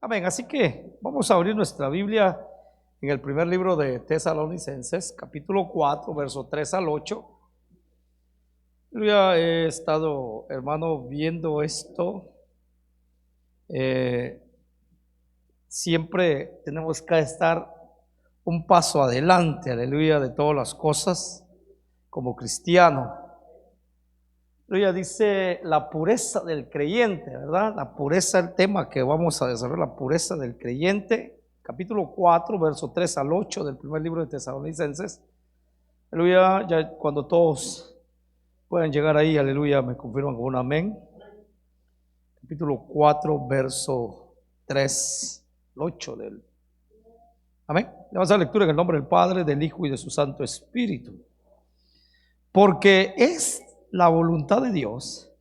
Amén. Así que vamos a abrir nuestra Biblia en el primer libro de Tesalonicenses, capítulo 4, verso 3 al 8. Yo ya he estado, hermano, viendo esto. Siempre tenemos que estar un paso adelante, aleluya, de todas las cosas como cristiano. Aleluya, dice la pureza del creyente, ¿verdad? La pureza, el tema que vamos a desarrollar, la pureza del creyente, capítulo 4, verso 3 al 8 del primer libro de Tesalonicenses. Aleluya, ya cuando todos puedan llegar ahí, aleluya, me confirman con un amén. Capítulo 4, verso 3 al 8 del amén. Le vamos a dar lectura en el nombre del Padre, del Hijo y de su Santo Espíritu. Porque es la voluntad de Dios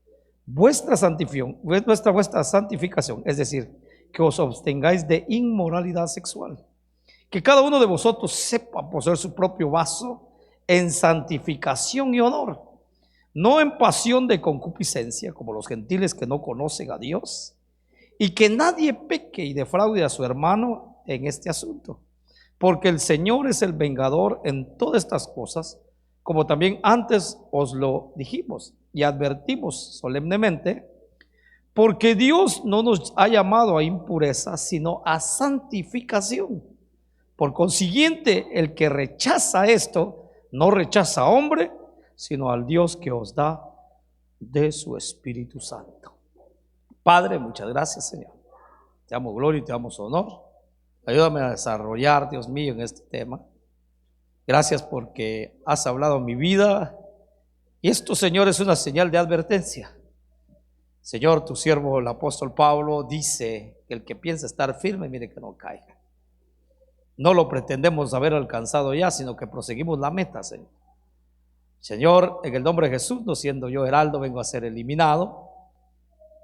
vuestra santificación, es decir, que os abstengáis de inmoralidad sexual, que cada uno de vosotros sepa poseer su propio vaso en santificación y honor, no en pasión de concupiscencia como los gentiles que no conocen a Dios, y que nadie peque y defraude a su hermano en este asunto, porque el Señor es el vengador en todas estas cosas, como también antes os lo dijimos y advertimos solemnemente, porque Dios no nos ha llamado a impureza, sino a santificación. Por consiguiente, el que rechaza esto, no rechaza a hombre, sino al Dios que os da de su Espíritu Santo. Padre, muchas gracias, Señor. Te damos gloria y te damos honor. Ayúdame a desarrollar, Dios mío, en este tema. Gracias porque has hablado mi vida. Y esto, Señor, es una señal de advertencia. Señor, tu siervo, el apóstol Pablo, dice que el que piensa estar firme, mire que no caiga. No lo pretendemos haber alcanzado ya, sino que proseguimos la meta, Señor. Señor, en el nombre de Jesús, no siendo yo heraldo, vengo a ser eliminado.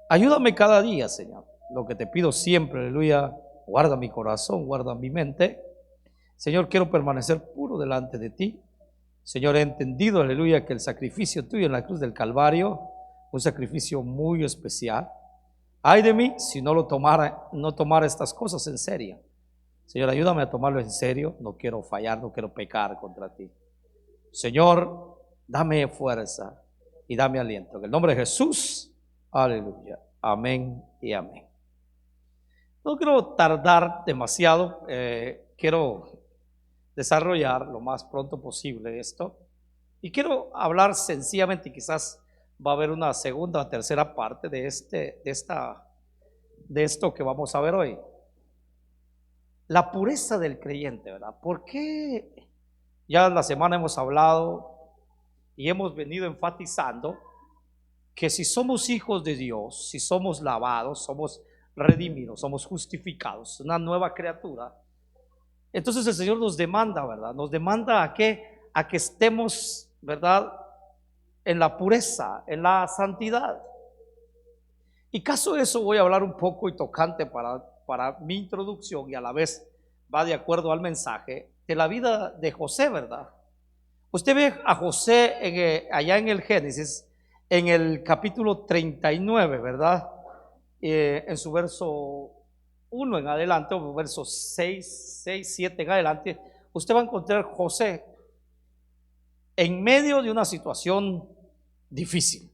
Ayúdame cada día, Señor. Lo que te pido siempre, aleluya, guarda mi corazón, guarda mi mente. Señor, quiero permanecer puro delante de ti. Señor, he entendido, aleluya, que el sacrificio tuyo en la cruz del Calvario, un sacrificio muy especial. Ay de mí si no tomara estas cosas en serio. Señor, ayúdame a tomarlo en serio. No quiero fallar, no quiero pecar contra ti. Señor, dame fuerza y dame aliento. En el nombre de Jesús, aleluya, amén y amén. No quiero tardar demasiado, quiero desarrollar lo más pronto posible esto, y quiero hablar sencillamente, y quizás va a haber una segunda o tercera parte de esto que vamos a ver hoy. La pureza del creyente, ¿verdad? ¿Por qué? Ya la semana hemos hablado y hemos venido enfatizando que si somos hijos de Dios, si somos lavados, somos redimidos, somos justificados, una nueva criatura, entonces el Señor nos demanda, ¿verdad? Nos demanda a que estemos, ¿verdad?, en la pureza, en la santidad. Y caso de eso voy a hablar un poco y tocante para mi introducción, y a la vez va de acuerdo al mensaje de la vida de José, ¿verdad? Usted ve a José allá en el Génesis, en el capítulo 39, ¿verdad? En su verso 1 en adelante, o verso 6, 7 en adelante, usted va a encontrar José en medio de una situación difícil,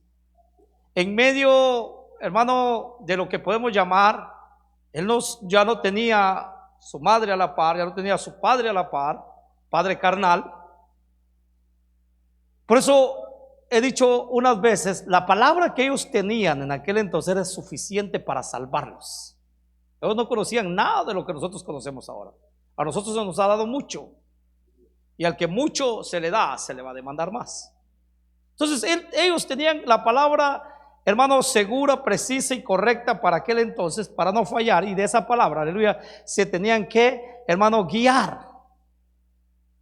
en medio, hermano, de lo que podemos llamar, ya no tenía su madre a la par, ya no tenía su padre a la par, padre carnal. Por eso he dicho unas veces, la palabra que ellos tenían en aquel entonces era suficiente para salvarlos. Ellos no conocían nada de lo que nosotros conocemos ahora. A nosotros se nos ha dado mucho, y al que mucho se le da, se le va a demandar más. Entonces ellos tenían la palabra, hermano, segura, precisa y correcta para aquel entonces, para no fallar, y de esa palabra, aleluya, se tenían que, hermano, guiar.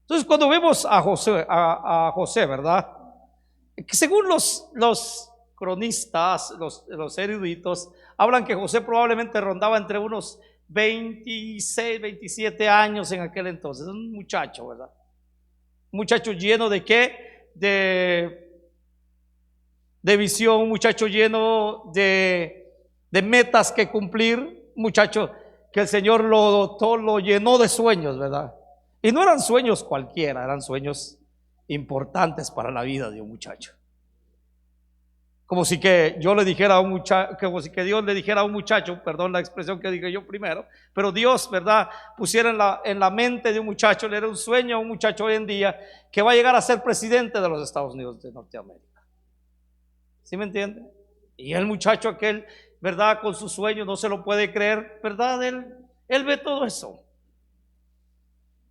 Entonces cuando vemos a José, ¿verdad?, que según los cronistas, los eruditos, hablan que José probablemente rondaba entre unos 26, 27 años en aquel entonces. Un muchacho, ¿verdad? Un muchacho lleno de ¿qué? De visión, un muchacho lleno de metas que cumplir, un muchacho que el Señor lo dotó, lo llenó de sueños, ¿verdad? Y no eran sueños cualquiera, eran sueños importantes para la vida de un muchacho. Como si que yo le dijera a un muchacho, como si que Dios le dijera a un muchacho, perdón la expresión que dije yo primero, pero Dios, ¿verdad?, pusiera en la mente de un muchacho, le era un sueño a un muchacho hoy en día que va a llegar a ser presidente de los Estados Unidos de Norteamérica. ¿Sí me entiende? Y el muchacho aquel, ¿verdad?, con su sueño no se lo puede creer, ¿verdad? Él ve todo eso.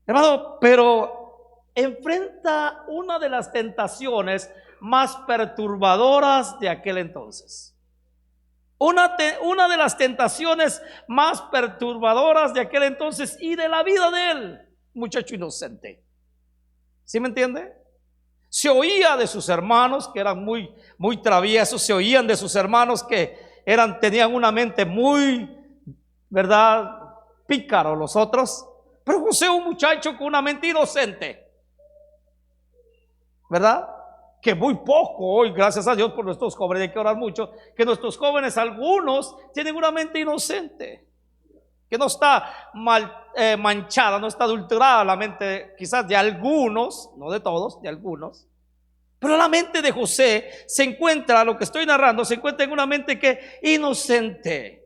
Hermano, pero enfrenta una de las tentaciones más perturbadoras de aquel entonces. Una de las tentaciones más perturbadoras de aquel entonces y de la vida de él, muchacho inocente. ¿Sí me entiende? Se oía de sus hermanos que eran muy traviesos, se oían de sus hermanos que tenían una mente muy, ¿verdad?, pícaro los otros. Pero José, un muchacho con una mente inocente, ¿verdad? Que muy poco hoy, gracias a Dios por nuestros jóvenes, hay que orar mucho, que nuestros jóvenes, algunos, tienen una mente inocente, que no está manchada, no está adulterada la mente quizás de algunos, no de todos, de algunos. Pero la mente de José se encuentra, lo que estoy narrando, se encuentra en una mente que inocente.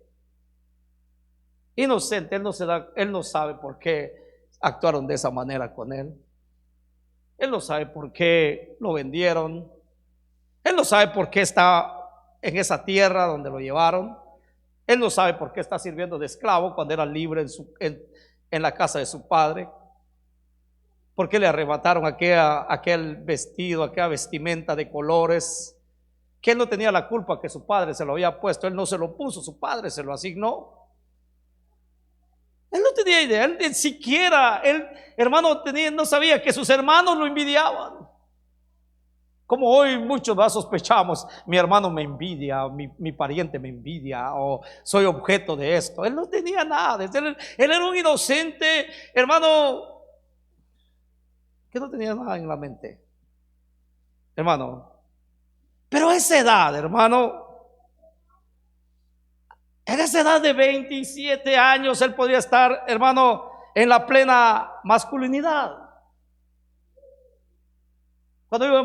Inocente, él no sabe por qué actuaron de esa manera con él. Él no sabe por qué lo vendieron. Él no sabe por qué está en esa tierra donde lo llevaron. Él no sabe por qué está sirviendo de esclavo cuando era libre en la casa de su padre. ¿Por qué le arrebataron aquel vestido, aquella vestimenta de colores? Que él no tenía la culpa que su padre se lo había puesto. Él no se lo puso, su padre se lo asignó. Él no tenía idea, él siquiera, hermano, no sabía que sus hermanos lo envidiaban. Como hoy muchos sospechamos, mi hermano me envidia, mi pariente me envidia, o soy objeto de esto. Él no tenía nada, él era un inocente, hermano, que no tenía nada en la mente, hermano. Pero a esa edad, hermano, en esa edad de 27 años, él podría estar, hermano, en la plena masculinidad. Cuando digo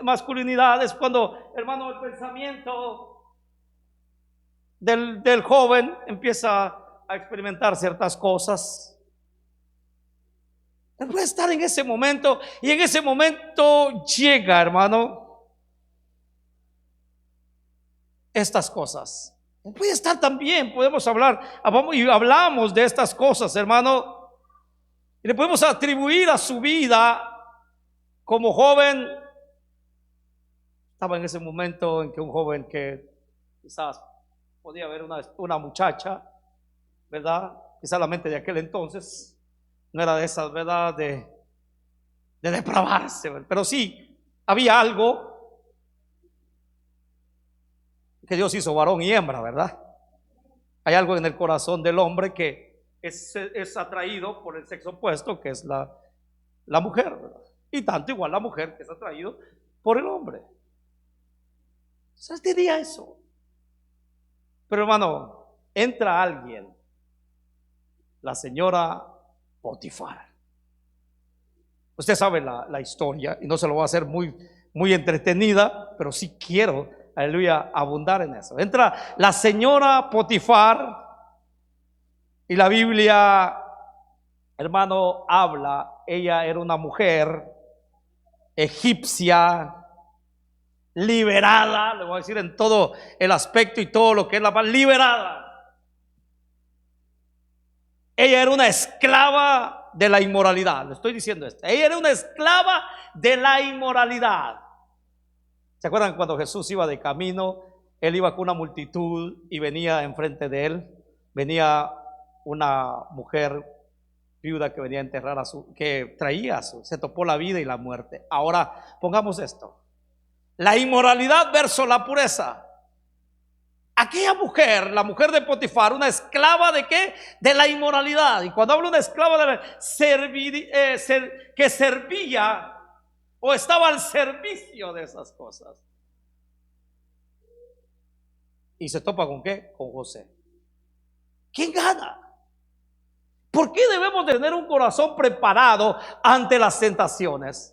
masculinidad es cuando, hermano, el pensamiento del joven empieza a experimentar ciertas cosas. Él puede estar en ese momento y en ese momento llega, hermano, estas cosas. Puede estar también, podemos hablar, y hablamos de estas cosas, hermano, y le podemos atribuir a su vida como joven. Estaba en ese momento en que un joven que quizás podía ver una muchacha, ¿verdad? Quizás la mente de aquel entonces no era de esas, ¿verdad?, de depravarse, pero sí había algo que Dios hizo varón y hembra, ¿verdad? Hay algo en el corazón del hombre que es atraído por el sexo opuesto, que es la mujer, ¿verdad? Y tanto igual la mujer que es atraído por el hombre. ¿Sabes? Diría eso. Pero hermano, entra alguien, la señora Potifar. Usted sabe la historia y no se lo voy a hacer muy entretenida, pero sí quiero, aleluya, abundar en eso. Entra la señora Potifar y la Biblia, hermano, habla. Ella era una mujer egipcia, liberada, le voy a decir en todo el aspecto y todo lo que es la palabra, liberada. Ella era una esclava de la inmoralidad. Le estoy diciendo esto. Ella era una esclava de la inmoralidad. ¿Se acuerdan cuando Jesús iba de camino? Él iba con una multitud y venía enfrente de él. Venía una mujer viuda que venía a enterrar que traía se topó la vida y la muerte. Ahora pongamos esto: la inmoralidad versus la pureza. Aquella mujer, la mujer de Potifar, una esclava de ¿qué? De la inmoralidad. Y cuando hablo de una esclava que servía o estaba al servicio de esas cosas. Y se topa con ¿qué? Con José. ¿Quién gana? ¿Por qué debemos de tener un corazón preparado ante las tentaciones?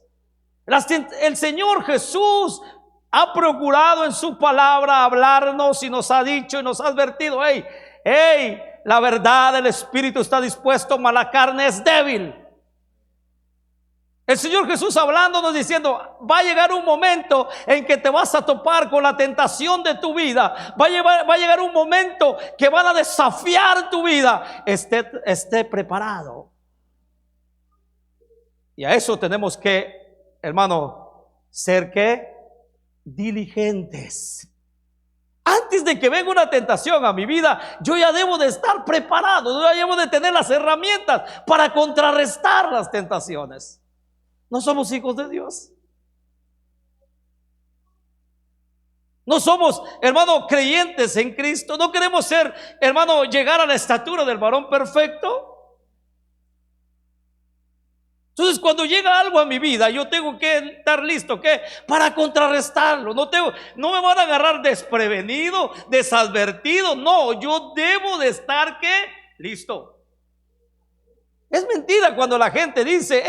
El Señor Jesús ha procurado en su palabra hablarnos y nos ha dicho y nos ha advertido: hey, la verdad del Espíritu está dispuesto, mas la carne es débil. El Señor Jesús hablándonos diciendo: va a llegar un momento en que te vas a topar con la tentación de tu vida. Va a llegar un momento que van a desafiar tu vida. Esté preparado. Y a eso tenemos que, hermano, ser ¿qué? Diligentes. Antes de que venga una tentación a mi vida, yo ya debo de estar preparado. Yo ya debo de tener las herramientas para contrarrestar las tentaciones. No somos hijos de Dios. No somos, hermano, creyentes en Cristo. No queremos ser, hermano, llegar a la estatura del varón perfecto. Entonces, cuando llega algo a mi vida, yo tengo que estar listo, ¿qué? Para contrarrestarlo. No me van a agarrar desprevenido, desadvertido. No, yo debo de estar, ¿qué? Listo. Es mentira cuando la gente dice: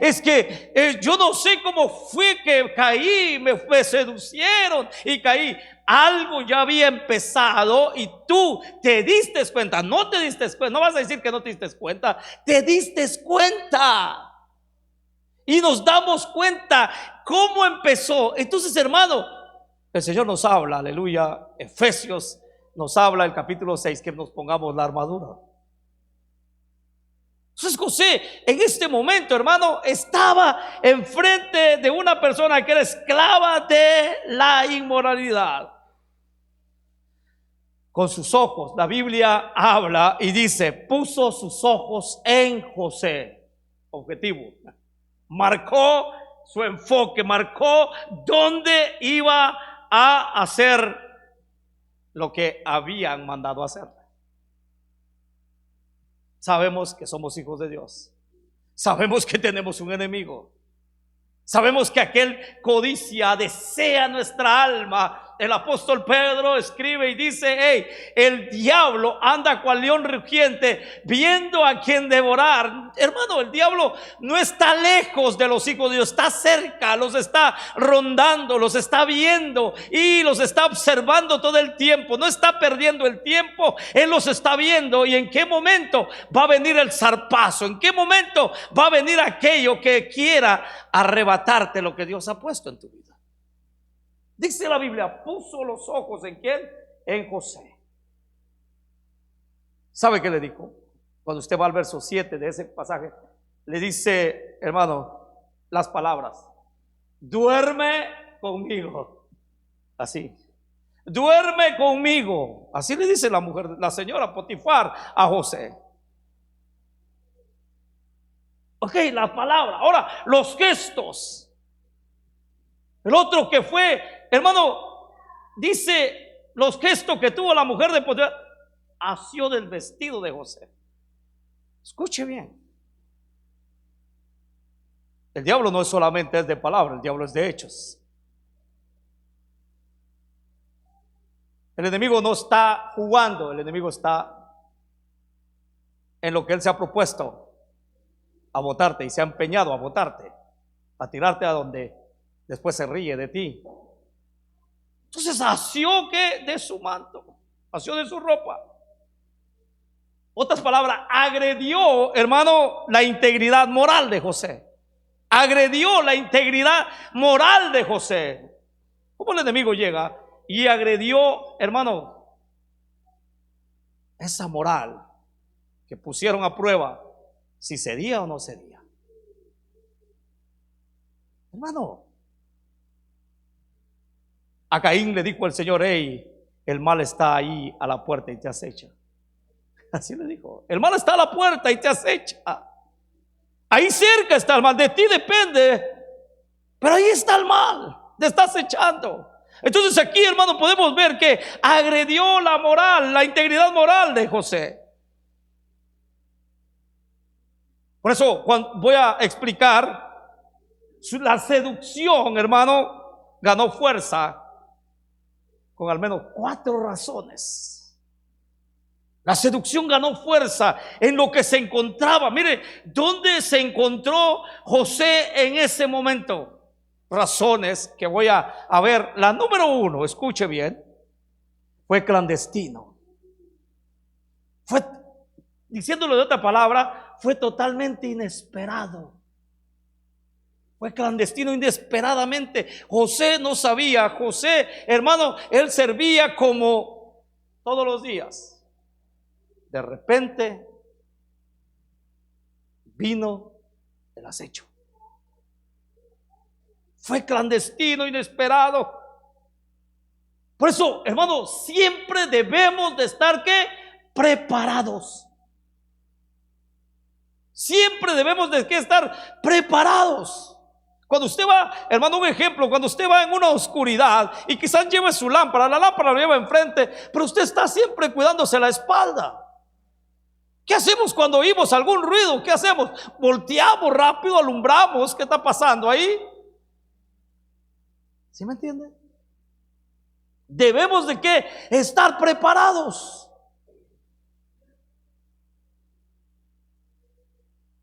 es que yo no sé cómo fue que caí, me seducieron y caí. Algo ya había empezado y tú te diste cuenta. No te diste cuenta, no vas a decir que no te diste cuenta. Te diste cuenta. Y nos damos cuenta cómo empezó. Entonces, hermano, el Señor nos habla, aleluya. Efesios nos habla, el capítulo 6, que nos pongamos la armadura. Entonces José en este momento, hermano, estaba enfrente de una persona que era esclava de la inmoralidad. Con sus ojos, la Biblia habla y dice: puso sus ojos en José. Objetivo. Marcó su enfoque, marcó dónde iba a hacer lo que habían mandado hacer. Sabemos que somos hijos de Dios. Sabemos que tenemos un enemigo. Sabemos que aquel codicia, desea nuestra alma. El apóstol Pedro escribe y dice: el diablo anda cual león rugiente, viendo a quien devorar. Hermano, el diablo no está lejos de los hijos de Dios, está cerca, los está rondando, los está viendo y los está observando todo el tiempo. No está perdiendo el tiempo, él los está viendo. ¿Y en qué momento va a venir el zarpazo? ¿En qué momento va a venir aquello que quiera arrebatarte lo que Dios ha puesto en tu vida? Dice la Biblia: puso los ojos ¿en quién? En José. ¿Sabe qué le dijo? Cuando usted va al verso 7 de ese pasaje, le dice, hermano, las palabras: duerme conmigo. Así. Duerme conmigo. Así le dice la mujer, la señora Potifar a José. Ok, la palabra. Ahora, los gestos. El otro que fue, hermano, dice los gestos que tuvo la mujer de Potifar: asió del vestido de José. Escuche bien. El diablo no es solamente de palabras, el diablo es de hechos. El enemigo no está jugando, el enemigo está en lo que él se ha propuesto: a botarte, y se ha empeñado a botarte, a tirarte a donde después se ríe de ti. Entonces asió ¿qué? De su manto, asió de su ropa. Otras palabras, agredió, hermano, la integridad moral de José. Agredió la integridad moral de José. ¿Cómo el enemigo llega y agredió, hermano, esa moral que pusieron a prueba si cedía o no cedía? Hermano, a Caín le dijo el Señor: el mal está ahí a la puerta y te acecha. Así le dijo: el mal está a la puerta y te acecha. Ahí cerca está el mal, de ti depende, pero ahí está el mal, te está acechando. Entonces aquí, hermano, podemos ver que agredió la moral, la integridad moral de José. Por eso voy a explicar la seducción, hermano, ganó fuerza con al menos 4 razones. La seducción ganó fuerza en lo que se encontraba. Mire, ¿dónde se encontró José en ese momento? Razones que voy a ver. La número uno, escuche bien, fue clandestino. Fue, diciéndolo de otra palabra, fue totalmente inesperado. Fue clandestino inesperadamente. José no sabía. José, hermano, él servía como todos los días. De repente vino el acecho. Fue clandestino, inesperado. Por eso, hermano, siempre debemos de estar ¿qué? Preparados. Siempre debemos de estar preparados. Cuando usted va, hermano, un ejemplo, cuando usted va en una oscuridad y quizás lleve su lámpara, la lámpara lo lleva enfrente, pero usted está siempre cuidándose la espalda. ¿Qué hacemos cuando oímos algún ruido? ¿Qué hacemos? Volteamos rápido, alumbramos. ¿Qué está pasando ahí? ¿Sí me entiende? Debemos de ¿qué? Estar preparados.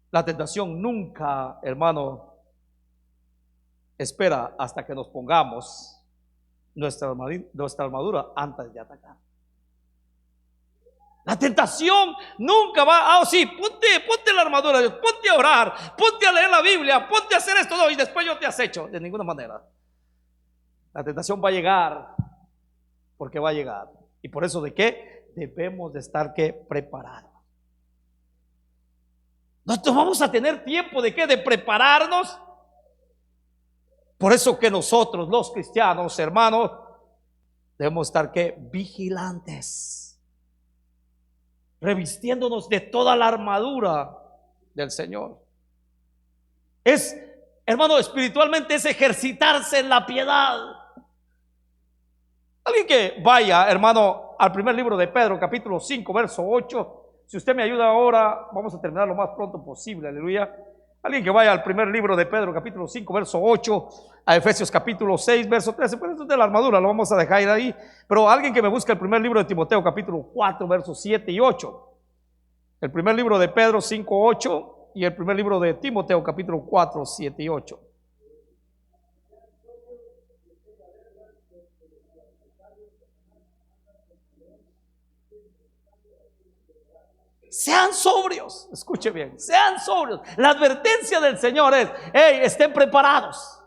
La tentación nunca, hermano, espera hasta que nos pongamos nuestra armadura antes de atacar. La tentación nunca va, sí, ponte la armadura de Dios, ponte a orar, ponte a leer la Biblia, ponte a hacer esto, no, y después yo te acecho. De ninguna manera. La tentación va a llegar, porque va a llegar. Y por eso, ¿de qué? Debemos de estar ¿qué? Preparados. Nosotros vamos a tener tiempo de qué? De prepararnos. Por eso que nosotros, los cristianos, hermanos, debemos estar ¿qué? Vigilantes. Revistiéndonos de toda la armadura del Señor. Es, hermano, espiritualmente es ejercitarse en la piedad. Alguien que vaya, hermano, al primer libro de Pedro, capítulo 5, verso 8. Si usted me ayuda ahora, vamos a terminar lo más pronto posible, aleluya. Alguien que vaya al primer libro de Pedro, capítulo 5, verso 8, a Efesios capítulo 6, verso 13, pues eso es de la armadura, lo vamos a dejar ahí. Pero alguien que me busque el primer libro de Timoteo, capítulo 4, versos 7 y 8. El primer libro de Pedro 5, 8 y el primer libro de Timoteo, capítulo 4, 7 y 8. Sean sobrios, escuche bien, sean sobrios. La advertencia del Señor es, hey, estén preparados.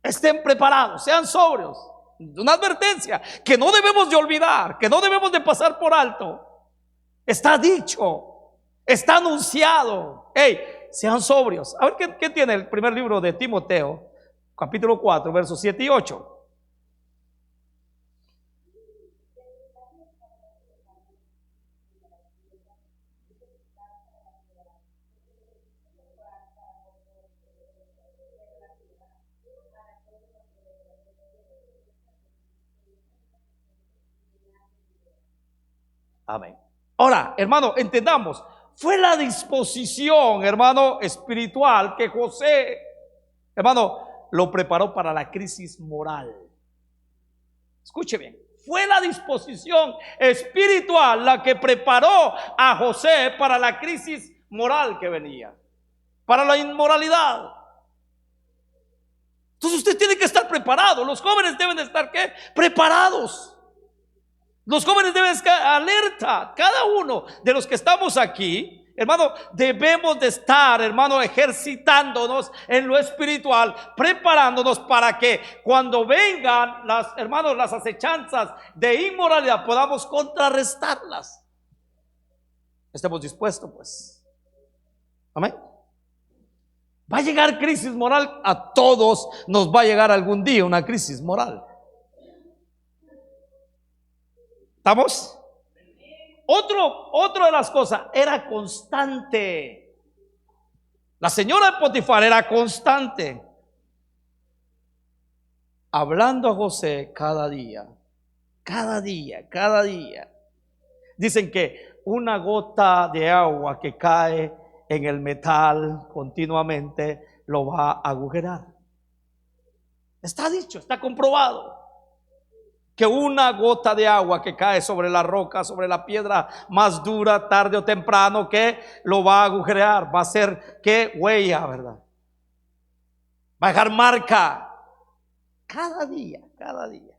Estén preparados, sean sobrios. Una advertencia que no debemos de olvidar, que no debemos de pasar por alto. Está dicho, está anunciado. Hey, sean sobrios. A ver, ¿qué tiene el primer libro de Timoteo? Capítulo 4, versos 7 y 8. Amén. Ahora, hermano, entendamos, fue la disposición, hermano, espiritual que José, hermano, lo preparó para la crisis moral. Escuche bien, fue la disposición espiritual la que preparó a José para la crisis moral que venía, para la inmoralidad. Entonces usted tiene que estar preparado. Los jóvenes deben de estar ¿qué? Preparados. Los jóvenes deben estar alerta. Cada uno de los que estamos aquí, hermano, debemos de estar, hermano, ejercitándonos en lo espiritual, preparándonos para que cuando vengan las, hermanos, las acechanzas de inmoralidad podamos contrarrestarlas. Estemos dispuestos, pues. Amén. Va a llegar crisis moral, a todos nos va a llegar algún día una crisis moral. ¿Estamos? Otro de las cosas, era constante. La señora de Potifar era constante, hablando a José cada día. Dicen que una gota de agua que cae en el metal continuamente lo va a agujerar. Está dicho, está comprobado. que una gota de agua que cae sobre la roca, sobre la piedra más dura, tarde o temprano, que lo va a agujerear, va a hacer que huella, ¿verdad? Va a dejar marca cada día, cada día.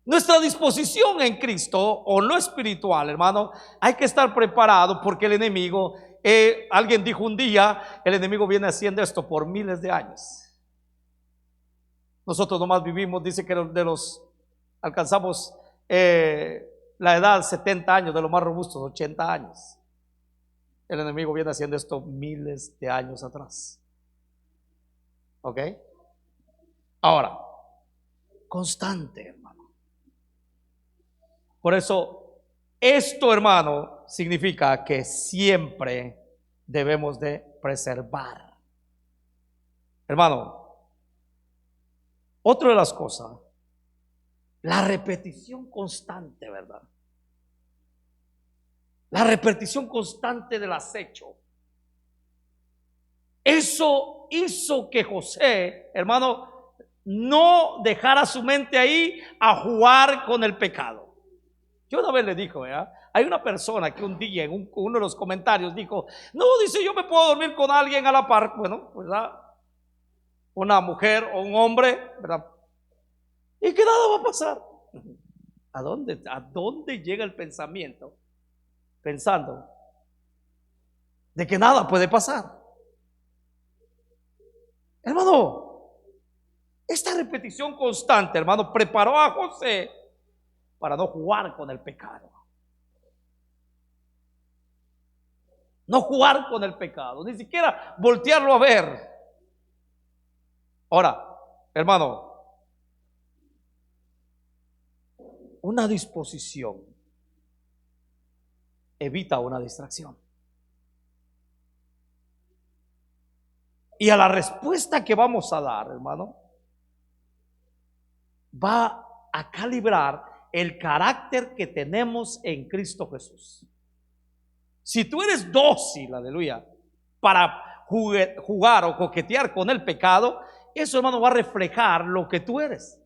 Nuestra disposición en Cristo o lo espiritual, hermano, hay que estar preparado porque el enemigo, alguien dijo un día, el enemigo viene haciendo esto por miles de años. Nosotros nomás vivimos, dice que alcanzamos la edad 70 años, de los más robustos 80 años. El enemigo viene haciendo esto miles de años atrás. ¿Ok? Ahora, constante, hermano. Por eso, esto, hermano, significa que siempre debemos de preservar. Hermano, otra de las cosas, la repetición constante, ¿verdad? La repetición constante del acecho. Eso hizo que José, hermano, no dejara su mente ahí a jugar con el pecado. Yo una vez le dije, ¿verdad? Hay una persona que un día en uno de los comentarios dijo, no, dice, yo me puedo dormir con alguien a la par. Bueno, pues una mujer o un hombre, ¿verdad? Y que nada va a pasar. ¿A dónde llega el pensamiento? Pensando de que nada puede pasar. Hermano, esta repetición constante, hermano, preparó a José para no jugar con el pecado. No jugar con el pecado, ni siquiera voltearlo a ver. Ahora, hermano, una disposición evita una distracción. Y a la respuesta que vamos a dar, hermano, va a calibrar el carácter que tenemos en Cristo Jesús. Si tú eres dócil, aleluya, para jugar o coquetear con el pecado, eso, hermano, va a reflejar lo que tú eres.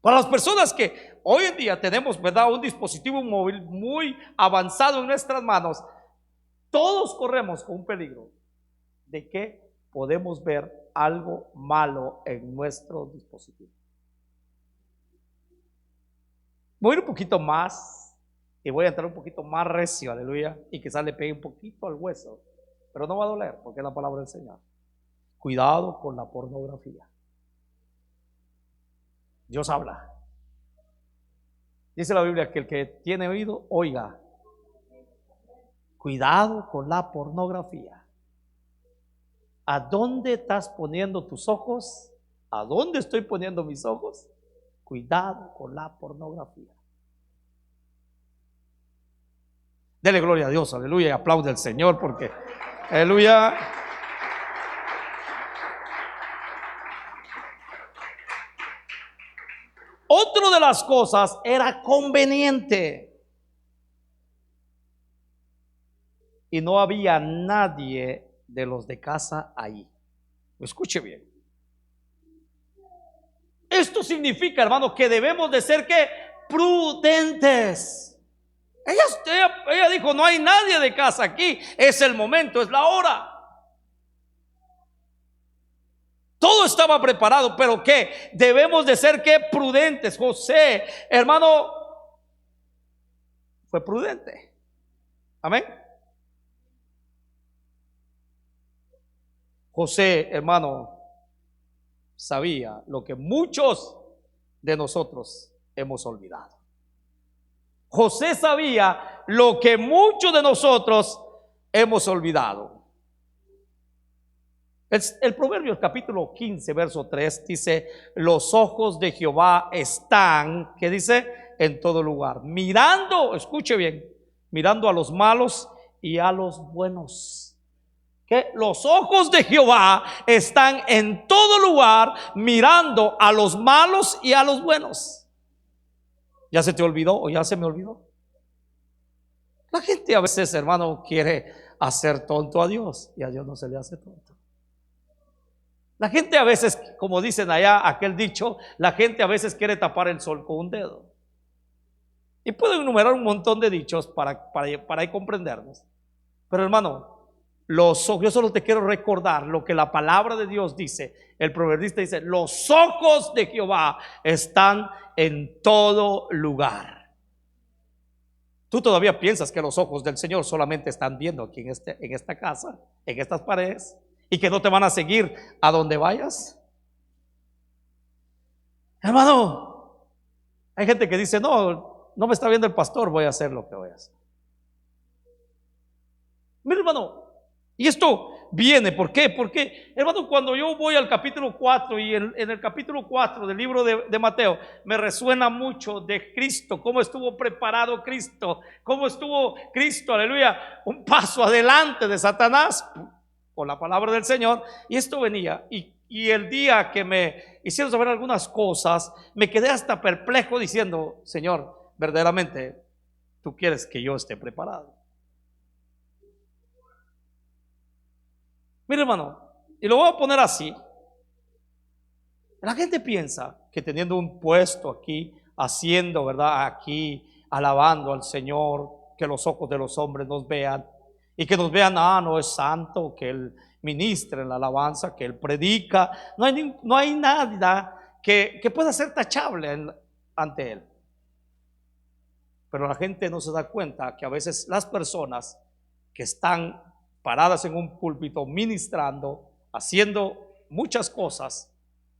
Para las personas que hoy en día tenemos, ¿verdad?, un dispositivo móvil muy avanzado en nuestras manos, todos corremos con un peligro de que podemos ver algo malo en nuestro dispositivo. Voy a ir un poquito más y voy a entrar un poquito más recio, aleluya, y quizás le pegue un poquito al hueso, pero no va a doler porque es la palabra del Señor. Cuidado con la pornografía. Dios habla. Dice la Biblia que el que tiene oído, oiga. Cuidado con la pornografía. ¿A dónde estás poniendo tus ojos? ¿A dónde estoy poniendo mis ojos? Cuidado con la pornografía. Dele gloria a Dios, aleluya, y aplaude al Señor porque, aleluya. Otra de las cosas era conveniente. Y no había nadie de los de casa ahí. Escuche bien. Esto significa, hermano, que debemos de ser ¿qué? Prudentes. Ella dijo, no hay nadie de casa aquí. Es el momento, es la hora. Todo estaba preparado, pero ¿qué? Debemos de ser ¿qué? Prudentes. José, hermano, fue prudente. Amén. José, hermano, sabía lo que muchos de nosotros hemos olvidado. José sabía lo que muchos de nosotros hemos olvidado. El Proverbio capítulo 15 verso 3 dice: los ojos de Jehová están, ¿qué dice? En todo lugar, mirando, escuche bien, mirando a los malos y a los buenos. Que los ojos de Jehová están en todo lugar, mirando a los malos y a los buenos. ¿Ya se te olvidó o ya se me olvidó? La gente a veces, hermano, quiere hacer tonto a Dios y a Dios no se le hace tonto. La gente a veces, como dicen allá, aquel dicho, la gente a veces quiere tapar el sol con un dedo. Y puedo enumerar un montón de dichos para comprendernos. Pero hermano, los ojos, yo solo te quiero recordar lo que la palabra de Dios dice. El proverbista dice: los ojos de Jehová están en todo lugar. Tú todavía piensas que los ojos del Señor solamente están viendo aquí en esta casa, en estas paredes, y que no te van a seguir a donde vayas. Hermano, hay gente que dice: no me está viendo el pastor, voy a hacer lo que voy a hacer. Mira, hermano, y esto viene, ¿por qué? Porque, hermano, cuando yo voy al capítulo 4 y en el capítulo 4 del libro de Mateo, me resuena mucho de Cristo, cómo estuvo preparado Cristo, cómo estuvo Cristo, aleluya, un paso adelante de Satanás con la palabra del Señor. Y esto venía, y el día que me hicieron saber algunas cosas, me quedé hasta perplejo diciendo: Señor, verdaderamente tú quieres que yo esté preparado. Mira, hermano, y lo voy a poner así. La gente piensa que teniendo un puesto aquí, haciendo, ¿verdad?, aquí, alabando al Señor, que los ojos de los hombres nos vean, y que nos vean: no es santo, que Él ministra en la alabanza, que Él predica. No hay nada que pueda ser tachable ante Él. Pero la gente no se da cuenta que a veces las personas que están paradas en un púlpito ministrando, haciendo muchas cosas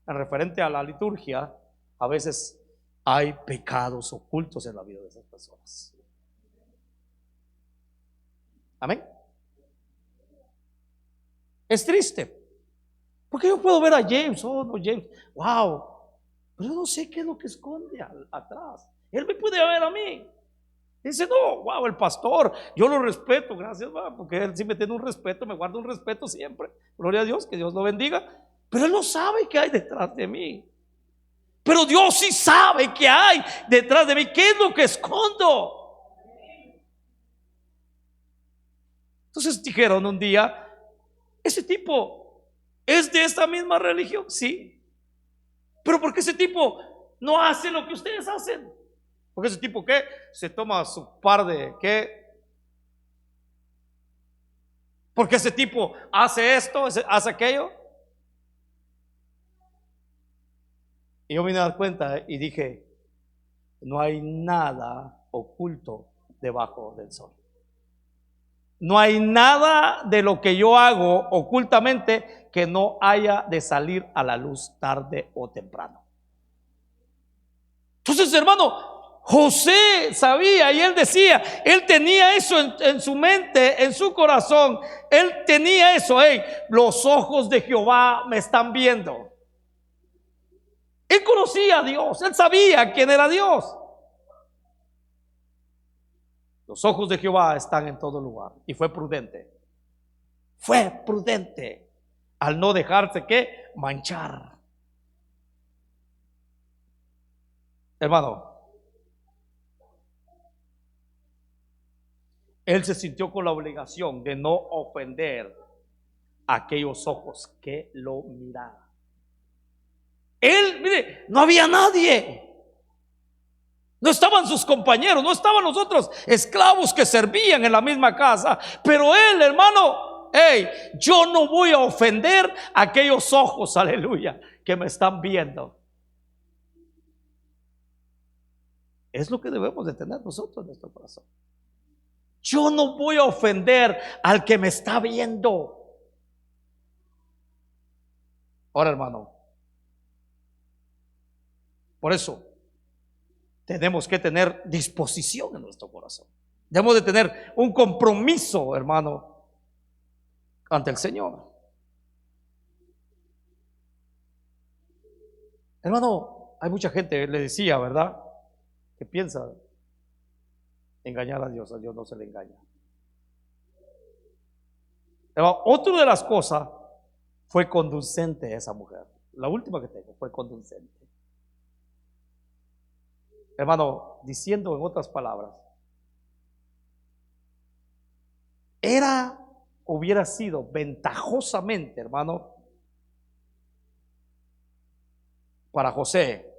en referente a la liturgia, a veces hay pecados ocultos en la vida de esas personas. Amén. Es triste, porque yo puedo ver a James: James, wow, pero yo no sé qué es lo que esconde atrás. Él me puede ver a mí. Dice: no, wow, el pastor, yo lo respeto, gracias, porque él sí me tiene un respeto, me guarda un respeto siempre. Gloria a Dios, que Dios lo bendiga. Pero él no sabe qué hay detrás de mí. Pero Dios sí sabe qué hay detrás de mí. ¿Qué es lo que escondo? Entonces dijeron un día: ese tipo es de esta misma religión. Sí, pero ¿por qué ese tipo no hace lo que ustedes hacen? Porque ese tipo, ¿qué? Se toma su par de, ¿qué? Porque ese tipo hace esto, hace aquello. Y yo me di cuenta y dije: no hay nada oculto debajo del sol. No hay nada de lo que yo hago ocultamente que no haya de salir a la luz tarde o temprano. Entonces, hermano, José sabía, y él decía, él tenía eso en su mente, en su corazón. Él tenía eso: los ojos de Jehová me están viendo. Él conocía a Dios, él sabía quién era Dios. Los ojos de Jehová están en todo lugar. Y fue prudente al no dejarse manchar. Hermano, él se sintió con la obligación de no ofender a aquellos ojos que lo miraban. Él, mire, no había nadie. No estaban sus compañeros, no estaban los otros esclavos que servían en la misma casa. Pero él, hermano, yo no voy a ofender a aquellos ojos, aleluya, que me están viendo. Es lo que debemos de tener nosotros en nuestro corazón. Yo no voy a ofender al que me está viendo. Ahora, hermano, por eso tenemos que tener disposición en nuestro corazón. Debemos de tener un compromiso, hermano, ante el Señor. Hermano, hay mucha gente, le decía, ¿verdad?, que piensa engañar a Dios no se le engaña. Hermano, otra de las cosas, fue conducente esa mujer. La última que tengo fue conducente. Hermano, diciendo en otras palabras, hubiera sido ventajosamente, hermano, para José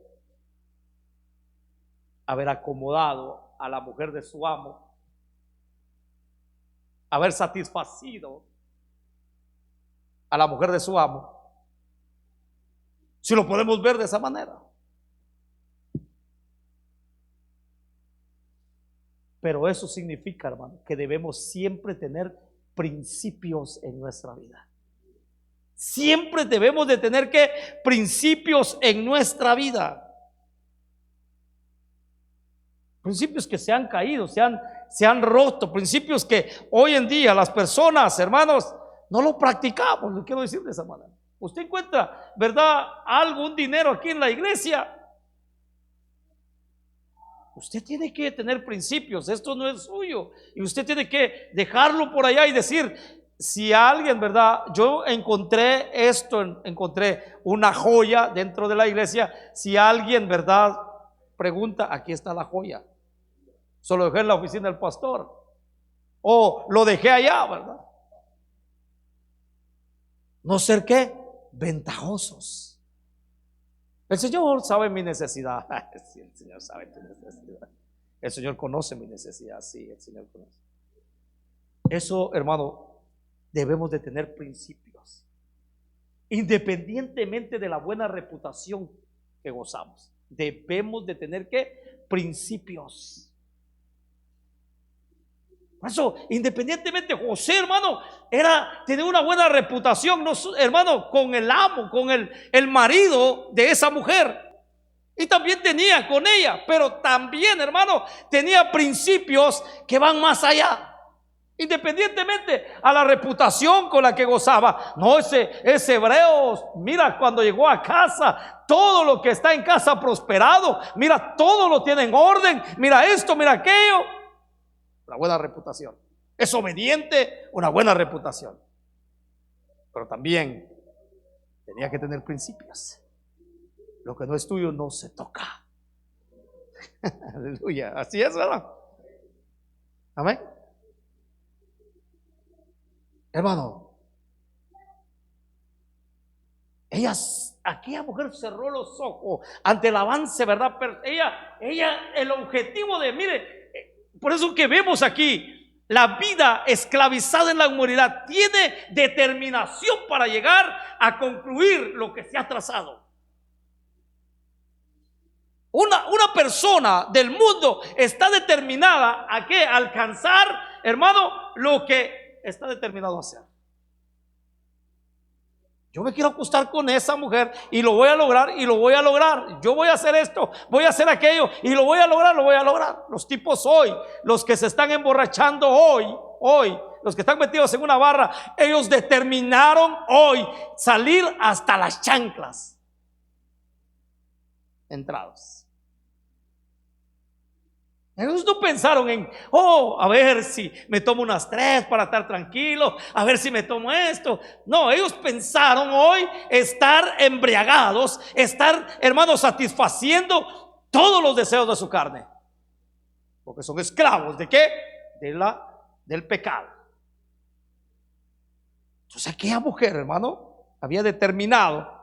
haber acomodado a la mujer de su amo, haber satisfacido a la mujer de su amo, si lo podemos ver de esa manera. Pero eso significa, hermano, que debemos siempre tener principios en nuestra vida. Siempre debemos de tener que principios en nuestra vida. Principios que se han caído, se han roto, principios que hoy en día las personas, hermanos, no lo practicamos. Lo quiero decir de esa manera. Usted encuentra, ¿verdad?, algún dinero aquí en la iglesia. Usted tiene que tener principios. Esto no es suyo y usted tiene que dejarlo por allá y decir, si alguien, ¿verdad?, yo encontré esto, encontré una joya dentro de la iglesia. Si alguien, ¿verdad?, pregunta, aquí está la joya. Solo dejé en la oficina del pastor o lo dejé allá, ¿verdad? No ser qué, ventajosos. El Señor sabe mi necesidad. Sí, el Señor sabe tu necesidad. El Señor conoce mi necesidad. Sí, el Señor conoce. Eso, hermano, debemos de tener principios, independientemente de la buena reputación que gozamos. Debemos de tener ¿qué? Principios. Por eso, independientemente, José, hermano, tenía una buena reputación, no, hermano, con el amo, con el marido de esa mujer. Y también tenía con ella, pero también, hermano, tenía principios que van más allá. Independientemente a la reputación con la que gozaba. No, ese hebreo, mira, cuando llegó a casa, todo lo que está en casa ha prosperado. Mira, todo lo tiene en orden. Mira esto, mira aquello. Una buena reputación. Es obediente, una buena reputación. Pero también tenía que tener principios. Lo que no es tuyo no se toca. Aleluya. Así es, ¿verdad? Amén. Hermano, aquella mujer cerró los ojos ante el avance, ¿verdad? Pero ella, el objetivo de, mire, por eso que vemos aquí, la vida esclavizada en la inmoralidad tiene determinación para llegar a concluir lo que se ha trazado. Una persona del mundo está determinada a ¿qué? Alcanzar, hermano, lo que está determinado a hacer. Yo me quiero acostar con esa mujer y lo voy a lograr y lo voy a lograr. Yo voy a hacer esto, voy a hacer aquello y lo voy a lograr, lo voy a lograr. Los tipos hoy, los que se están emborrachando hoy, los que están metidos en una barra, ellos determinaron hoy salir hasta las chanclas entrados. Ellos no pensaron en, a ver si me tomo unas 3 para estar tranquilo, a ver si me tomo esto. No, ellos pensaron hoy estar embriagados, estar, hermanos, satisfaciendo todos los deseos de su carne. Porque son esclavos ¿de qué? Del pecado. Entonces aquella mujer, hermano, había determinado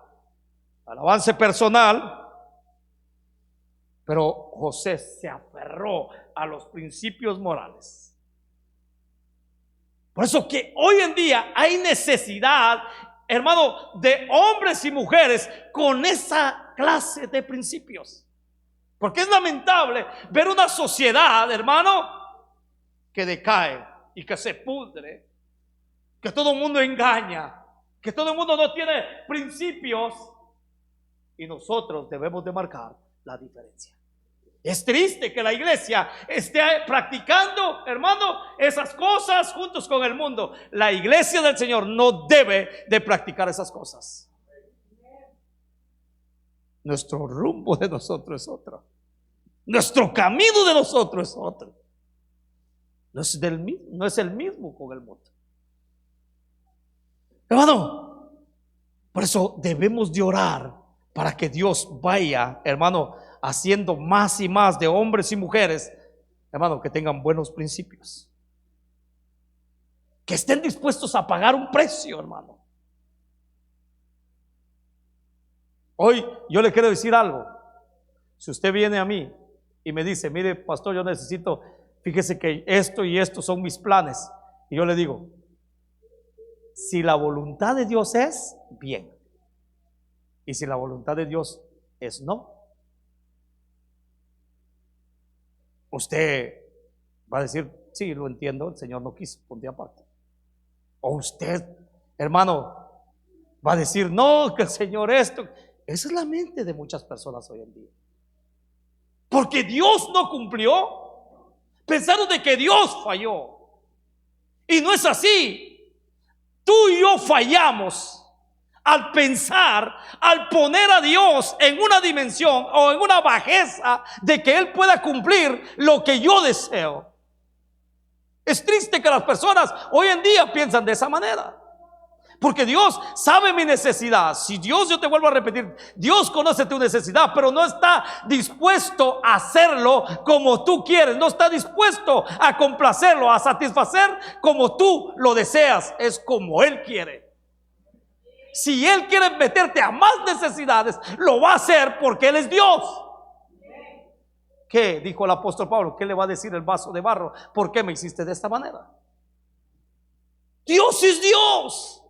al avance personal. Pero José se aferró a los principios morales. Por eso que hoy en día hay necesidad, hermano, de hombres y mujeres con esa clase de principios. Porque es lamentable ver una sociedad, hermano, que decae y que se pudre, que todo el mundo engaña, que todo el mundo no tiene principios, y nosotros debemos de marcar la diferencia. Es triste que la iglesia esté practicando, hermano, esas cosas juntos con el mundo. La iglesia del Señor no debe de practicar esas cosas. Nuestro rumbo de nosotros es otro. Nuestro camino de nosotros es otro. No es el mismo con el mundo. Hermano, por eso debemos de orar para que Dios vaya, hermano, haciendo más y más de hombres y mujeres, hermano, que tengan buenos principios, que estén dispuestos a pagar un precio, hermano. Hoy yo le quiero decir algo. Si usted viene a mí y me dice, mire, pastor, yo necesito, fíjese que esto y esto son mis planes. Y yo le digo, si la voluntad de Dios es, bien. Y si la voluntad de Dios es no, usted va a decir, sí, lo entiendo, el Señor no quiso, ponte aparte. O usted, hermano, va a decir, no, que el Señor esto. Esa es la mente de muchas personas hoy en día. Porque Dios no cumplió, pensaron de que Dios falló. Y no es así. Tú y yo fallamos al pensar, al poner a Dios en una dimensión o en una bajeza de que Él pueda cumplir lo que yo deseo. Es triste que las personas hoy en día piensan de esa manera. Porque Dios sabe mi necesidad. Si Dios, yo te vuelvo a repetir, Dios conoce tu necesidad, pero no está dispuesto a hacerlo como tú quieres. No está dispuesto a complacerlo, a satisfacer como tú lo deseas. Es como Él quiere. Si Él quiere meterte a más necesidades, lo va a hacer porque Él es Dios. ¿Qué dijo el apóstol Pablo? ¿Qué le va a decir el vaso de barro? ¿Por qué me hiciste de esta manera? Dios es Dios.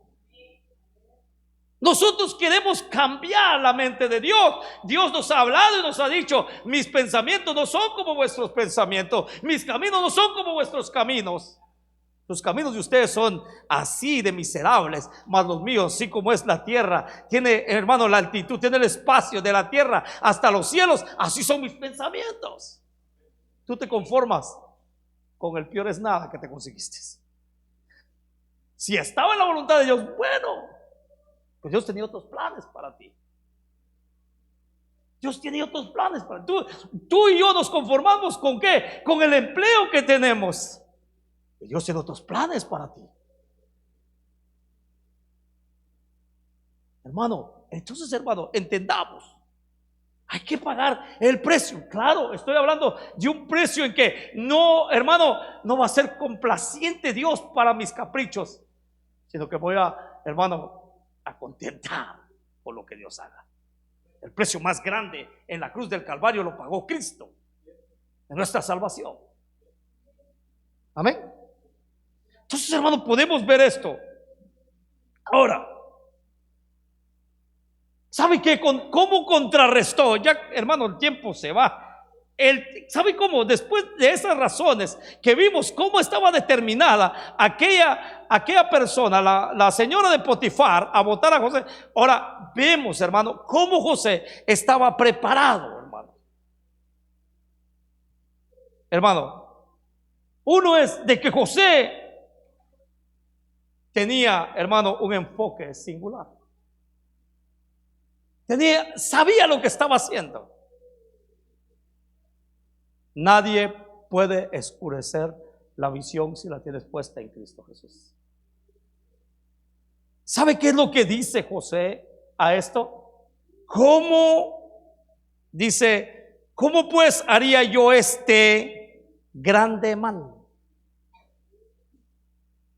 Nosotros queremos cambiar la mente de Dios. Dios nos ha hablado y nos ha dicho, mis pensamientos no son como vuestros pensamientos, mis caminos no son como vuestros caminos. Los caminos de ustedes son así de miserables, mas los míos, así como es la tierra, tiene, hermano, la altitud, tiene el espacio de la tierra hasta los cielos, así son mis pensamientos. Tú te conformas con el peor es nada que te conseguiste. Si estaba en la voluntad de Dios, bueno, pues Dios tenía otros planes para ti. Dios tiene otros planes para ti. Tú y yo nos conformamos ¿con qué? Con el empleo que tenemos. Dios tiene otros planes para ti. Hermano, entonces, hermano, entendamos. Hay que pagar el precio. Claro, estoy hablando de un precio en que no, hermano, no va a ser complaciente Dios para mis caprichos, sino que voy a, hermano, a contentar por lo que Dios haga. El precio más grande en la cruz del Calvario lo pagó Cristo en nuestra salvación. Amén. Entonces, hermano, podemos ver esto. Ahora, ¿sabe qué? ¿Cómo contrarrestó? Ya, hermano, el tiempo se va. ¿Sabe cómo? Después de esas razones que vimos cómo estaba determinada aquella persona, la señora de Potifar, a votar a José. Ahora vemos, hermano, cómo José estaba preparado, hermano. Hermano, uno es de que José tenía, hermano, un enfoque singular. Sabía lo que estaba haciendo. Nadie puede oscurecer la visión si la tienes puesta en Cristo Jesús. ¿Sabe qué es lo que dice José a esto? Dice, ¿cómo pues haría yo este grande mal?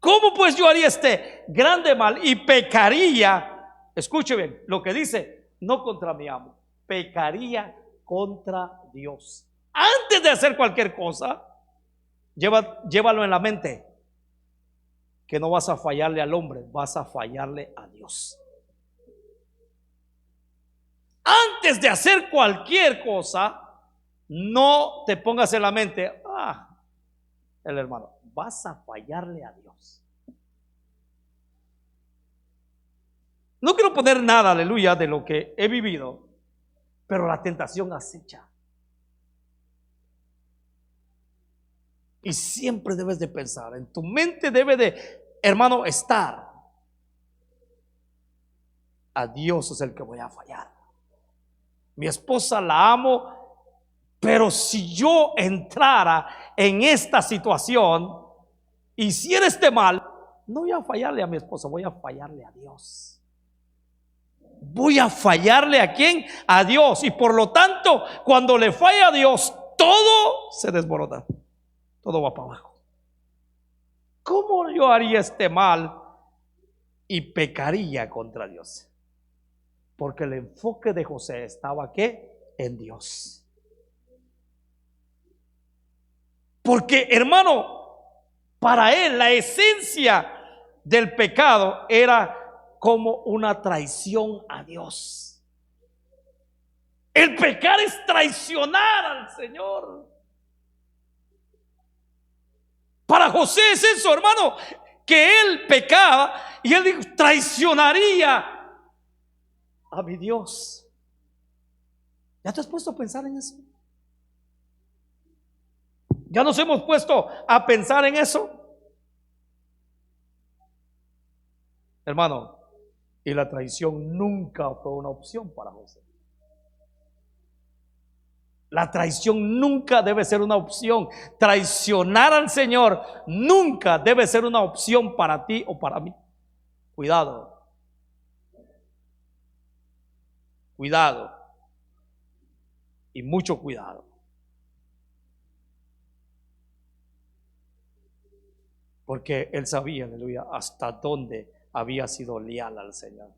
¿Cómo pues yo haría este grande mal y pecaría? Escuche bien lo que dice, no contra mi amo, pecaría contra Dios. Antes de hacer cualquier cosa, llévalo en la mente, que no vas a fallarle al hombre, vas a fallarle a Dios. Antes de hacer cualquier cosa, no te pongas en la mente, el hermano, vas a fallarle a Dios. No quiero poner nada, aleluya, de lo que he vivido, pero la tentación acecha. Y siempre debes de pensar, en tu mente debe de, hermano, estar, a Dios es el que voy a fallar. Mi esposa la amo, pero si yo entrara en esta situación, hiciera este mal, no voy a fallarle a mi esposa, voy a fallarle a Dios. Voy a fallarle ¿a quién? A Dios. Y por lo tanto, cuando le falla a Dios, todo se desborona. Todo va para abajo. ¿Cómo yo haría este mal y pecaría contra Dios? Porque el enfoque de José estaba ¿qué? En Dios. Porque, hermano, para él la esencia del pecado era como una traición a Dios. El pecar es traicionar al Señor. Para José es eso, hermano, que él pecaba y él dijo, traicionaría a mi Dios. ¿Ya te has puesto a pensar en eso? ¿Ya nos hemos puesto a pensar en eso? Hermano, y la traición nunca fue una opción para José. La traición nunca debe ser una opción. Traicionar al Señor nunca debe ser una opción para ti o para mí. Cuidado. Cuidado. Y mucho cuidado. Porque él sabía, aleluya, hasta dónde había sido leal al Señor.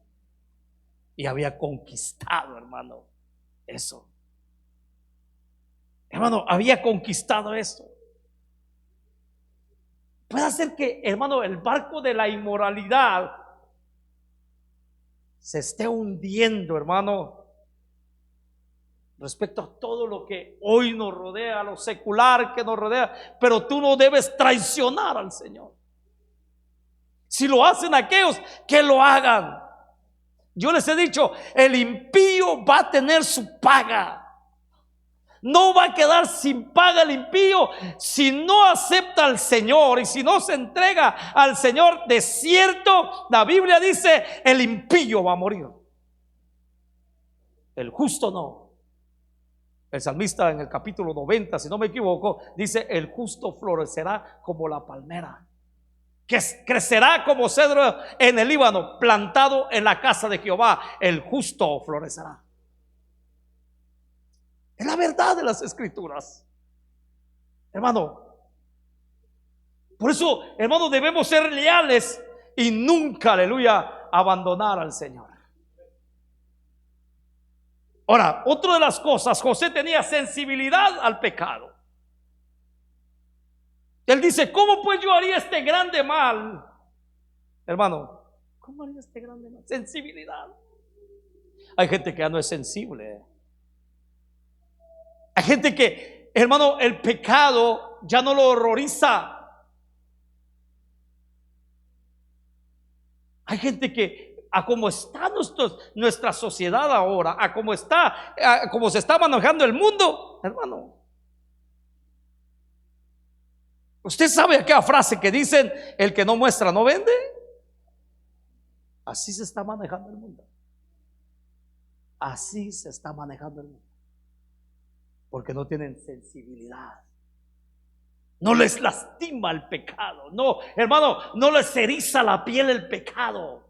Y había conquistado, hermano, eso. Hermano, había conquistado esto. Puede ser que, hermano, el barco de la inmoralidad se esté hundiendo, hermano, respecto a todo lo que hoy nos rodea, a lo secular que nos rodea. Pero tú no debes traicionar al Señor. Si lo hacen aquellos, que lo hagan. Yo les he dicho, el impío va a tener su paga. No va a quedar sin paga el impío si no acepta al Señor y si no se entrega al Señor. De cierto, la Biblia dice, el impío va a morir. El justo no. El salmista en el capítulo 90, si no me equivoco, dice, el justo florecerá como la palmera, que crecerá como cedro en el Líbano, plantado en la casa de Jehová. El justo florecerá. Es la verdad de las Escrituras, hermano. Por eso, hermano, debemos ser leales y nunca, aleluya, abandonar al Señor. Ahora, otra de las cosas, José tenía sensibilidad al pecado. Él dice, ¿cómo pues yo haría este grande mal? Hermano, ¿cómo haría este grande mal? Sensibilidad. Hay gente que ya no es sensible. Hay gente que, hermano, el pecado ya no lo horroriza. Hay gente que, a como está nuestra sociedad ahora, a como se está manejando el mundo, hermano. ¿Usted sabe aquella frase que dicen, el que no muestra no vende? Así se está manejando el mundo. Así se está manejando el mundo. Porque no tienen sensibilidad. No les lastima el pecado. No, hermano, no les eriza la piel el pecado.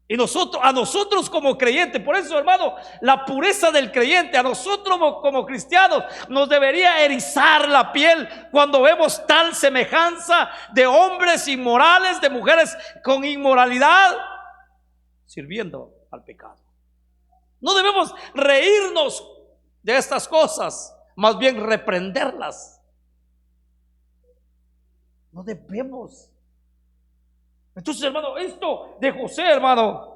Y a nosotros como creyentes, por eso, hermano, la pureza del creyente, a nosotros como cristianos, nos debería erizar la piel cuando vemos tal semejanza de hombres inmorales, de mujeres con inmoralidad, sirviendo al pecado. No debemos reírnos de estas cosas, más bien reprenderlas. No debemos. Entonces, hermano, esto de José, hermano,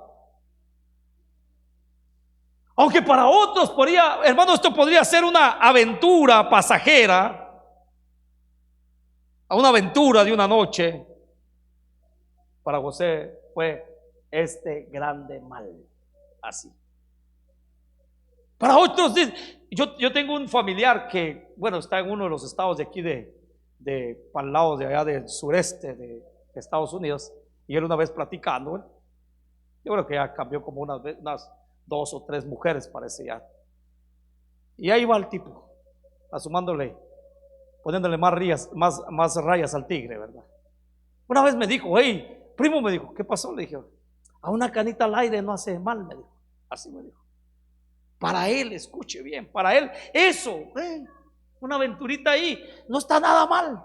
aunque para otros hermano, esto podría ser una aventura pasajera, una aventura de una noche, para José fue este grande mal. Así. Para otros, yo tengo un familiar que, bueno, está en uno de los estados de aquí para el lado de allá del sureste de Estados Unidos. Y él una vez platicando, yo creo que ya cambió como unas 2 o 3 mujeres, parece ya. Y ahí va el tipo, poniéndole más rayas al tigre, ¿verdad? Una vez me dijo, hey, primo, me dijo, ¿qué pasó? Le dije, a una canita al aire no hace mal, me dijo. Así me dijo. Para él, escuche bien, para él, eso, una aventurita ahí, no está nada mal.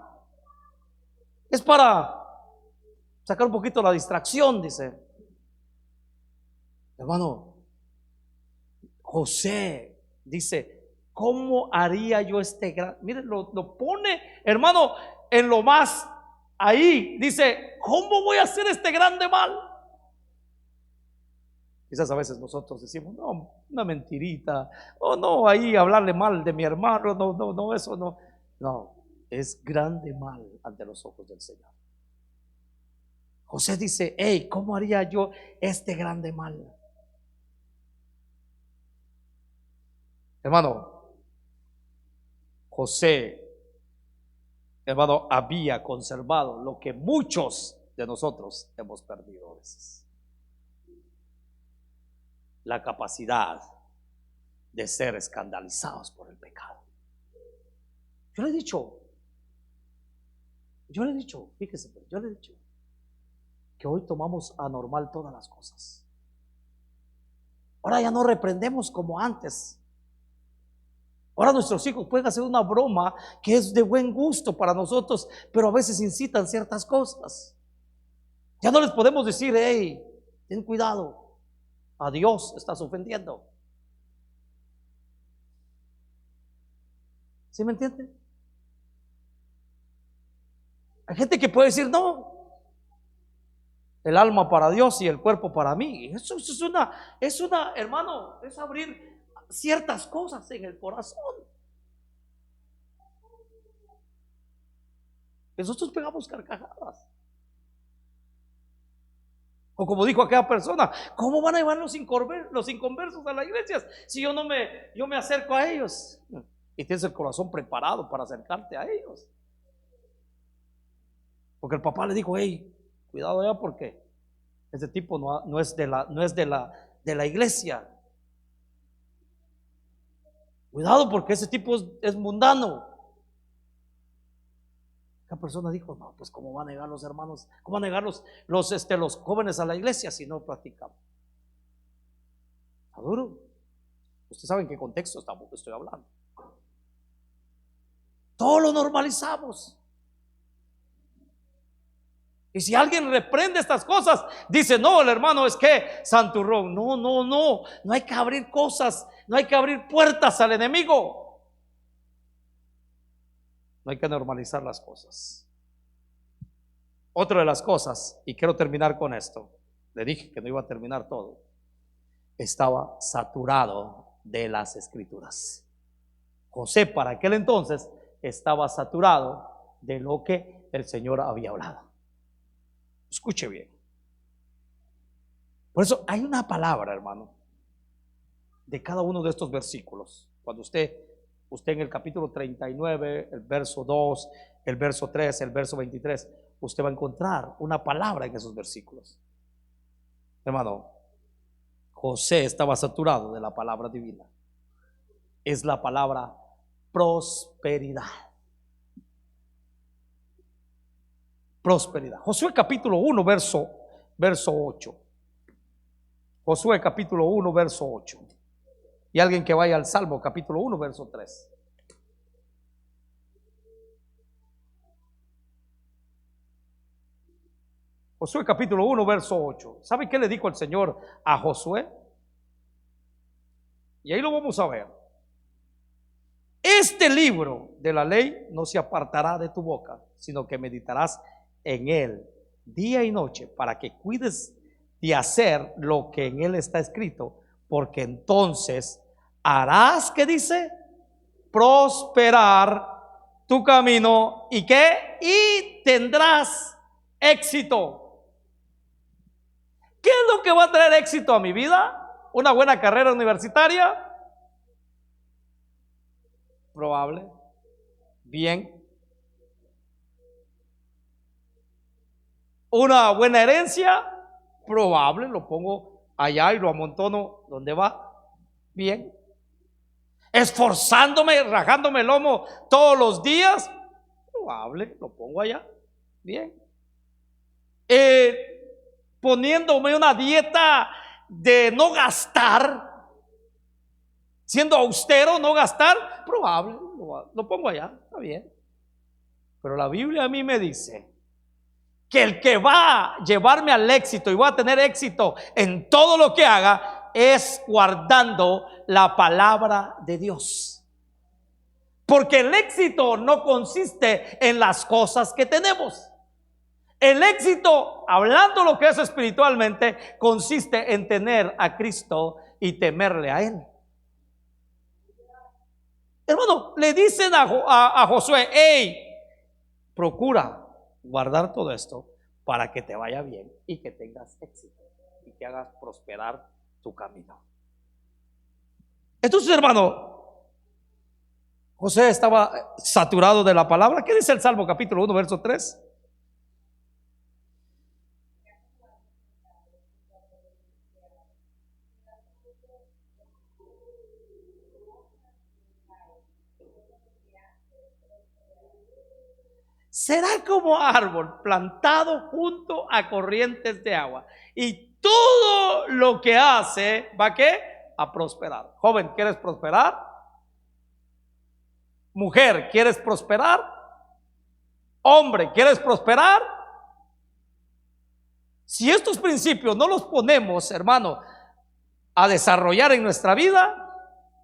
Es para sacar un poquito la distracción, dice. Hermano, José dice, ¿cómo haría yo este gran? Miren, lo pone, hermano, en lo más ahí. Dice, ¿cómo voy a hacer este grande mal? Quizás a veces nosotros decimos, no, una mentirita, o no, ahí hablarle mal de mi hermano, no, eso no. No, es grande mal ante los ojos del Señor. José dice, hey, ¿cómo haría yo este grande mal? Hermano, José, hermano, había conservado lo que muchos de nosotros hemos perdido a veces: la capacidad de ser escandalizados por el pecado. Yo le he dicho, fíjese, yo le he dicho que hoy tomamos anormal todas las cosas. Ahora ya no reprendemos como antes. Ahora nuestros hijos pueden hacer una broma que es de buen gusto para nosotros, pero a veces incitan ciertas cosas. Ya no les podemos decir, hey, ten cuidado, a Dios estás ofendiendo. ¿Sí me entienden? Hay gente que puede decir, no, el alma para Dios y el cuerpo para mí. Eso es una, hermano, es abrir ciertas cosas en el corazón. Nosotros pegamos carcajadas. O como dijo aquella persona, ¿cómo van a llevar los inconversos a la iglesia si yo me acerco a ellos? Y tienes el corazón preparado para acercarte a ellos. Porque el papá le dijo, hey, cuidado ya, porque ese tipo no es de la iglesia. Cuidado, porque ese tipo es mundano. La persona dijo, no, pues cómo van a negar los hermanos, cómo van a negar los jóvenes a la iglesia si no practicamos. Está duro. Ustedes saben en qué contexto estoy hablando. Todo lo normalizamos. Y si alguien reprende estas cosas, dice, no, el hermano es que santurrón. No hay que abrir cosas, no hay que abrir puertas al enemigo. No hay que normalizar las cosas. Otra de las cosas, y quiero terminar con esto, le dije que no iba a terminar todo, estaba saturado de las escrituras. José para aquel entonces estaba saturado de lo que el Señor había hablado. Escuche bien. Por eso hay una palabra, hermano, de cada uno de estos versículos. Cuando usted en el capítulo 39, el verso 2, el verso 3, el verso 23, usted va a encontrar una palabra en esos versículos. Hermano, José estaba saturado de la palabra divina. Es la palabra prosperidad. Prosperidad. Josué capítulo 1, verso 8. Josué capítulo 1, verso 8. Y alguien que vaya al Salmo capítulo 1, verso 3. Josué capítulo 1, verso 8. ¿Sabe qué le dijo el Señor a Josué? Y ahí lo vamos a ver. Este libro de la ley no se apartará de tu boca, sino que meditarás en él día y noche, para que cuides de hacer lo que en él está escrito, porque entonces harás, ¿qué dice? Prosperar tu camino. ¿Y qué? Y tendrás éxito. ¿Qué es lo que va a traer éxito a mi vida? ¿Una buena carrera universitaria? Probable. Bien. ¿Una buena herencia? Probable. Lo pongo allá y lo amontono donde va. Bien. Esforzándome, rajándome el lomo todos los días. Probable. Lo pongo allá. Bien. Poniéndome una dieta de no gastar, siendo austero, no gastar, probable, lo pongo allá, está bien. Pero la Biblia a mí me dice que el que va a llevarme al éxito y voy a tener éxito en todo lo que haga es guardando la palabra de Dios. Porque el éxito no consiste en las cosas que tenemos. El éxito, hablando lo que es espiritualmente, consiste en tener a Cristo y temerle a Él. Hermano, le dicen a Josué: hey, procura guardar todo esto para que te vaya bien y que tengas éxito y que hagas prosperar tu camino. Entonces, hermano, José estaba saturado de la palabra. ¿Qué dice el Salmo capítulo 1, verso 3? Será como árbol plantado junto a corrientes de agua, y todo lo que hace, ¿va a qué? A prosperar. Joven, ¿quieres prosperar? Mujer, ¿quieres prosperar? Hombre, ¿quieres prosperar? Si estos principios no los ponemos, hermano, a desarrollar en nuestra vida,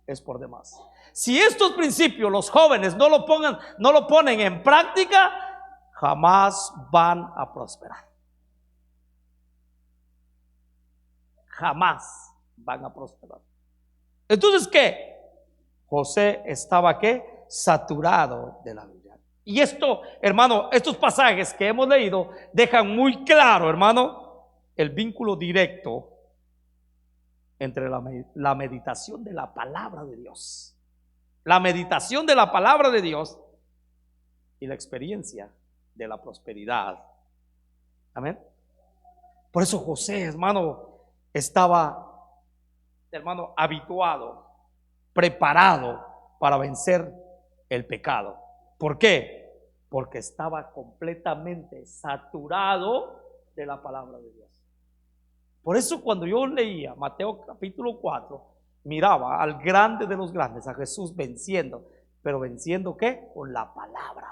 es por demás. Si estos principios los jóvenes no lo ponen en práctica, jamás van a prosperar. Jamás van a prosperar. Entonces, ¿qué? José estaba, ¿qué? Saturado de la Biblia. Y esto, hermano, estos pasajes que hemos leído dejan muy claro, hermano, el vínculo directo entre la meditación de la palabra de Dios, la meditación de la palabra de Dios y la experiencia de la prosperidad. Amén. Por eso José, hermano, estaba, hermano, habituado, preparado para vencer el pecado. ¿Por qué? Porque estaba completamente saturado de la palabra de Dios. Por eso cuando yo leía Mateo capítulo 4, miraba al grande de los grandes, a Jesús venciendo. Pero venciendo, ¿qué? Con la palabra.